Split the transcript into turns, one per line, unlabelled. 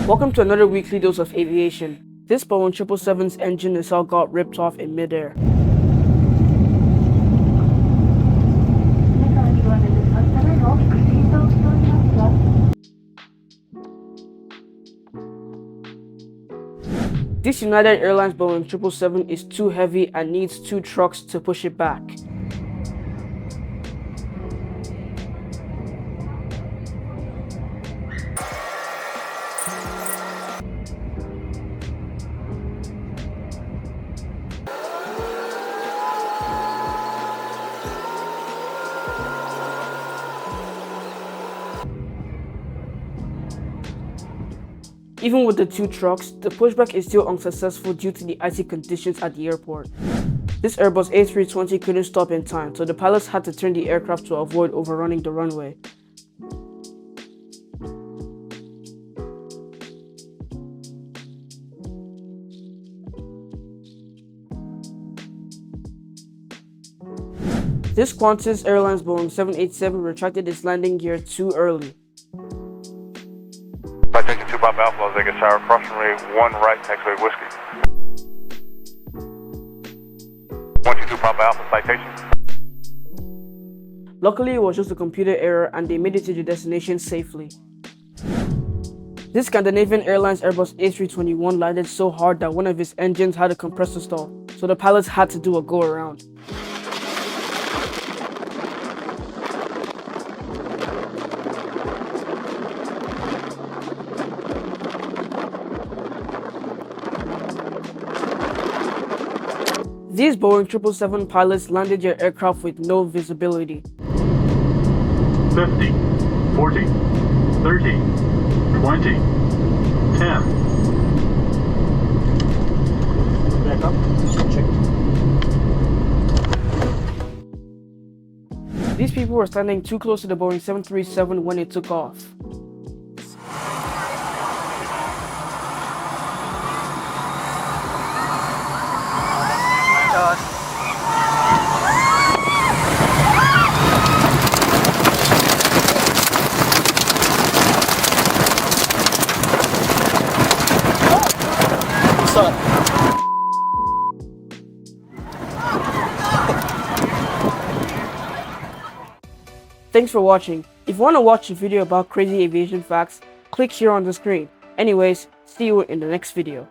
Welcome to another weekly dose of aviation. This Boeing 777's engine nacelle got ripped off in midair. This United Airlines Boeing 777 is too heavy and needs 2 trucks to push it back. Even with the 2 trucks, the pushback is still unsuccessful due to the icy conditions at the airport. This Airbus A320 couldn't stop in time, so the pilots had to turn the aircraft to avoid overrunning the runway. This Quantas Airlines Boeing 787 retracted its landing gear too early.
By taking 2 Papa Alpha, take a SAS Crosswind 1 right, X-ray whiskey. 122 Papa Alpha, citation.
Luckily, it was just a computer error and they made it to the destination safely. This Scandinavian Airlines Airbus A321 landed so hard that one of its engines had a compressor stall, so the pilots had to do a go-around. These Boeing 777 pilots landed their aircraft with no visibility.
50, 40, 30, 20, 10.
Back up. Check.
These people were standing too close to the Boeing 737 when it took off. Thanks for watching. If you want to watch a video about crazy aviation facts, click here on the screen. Anyways, see you in the next video.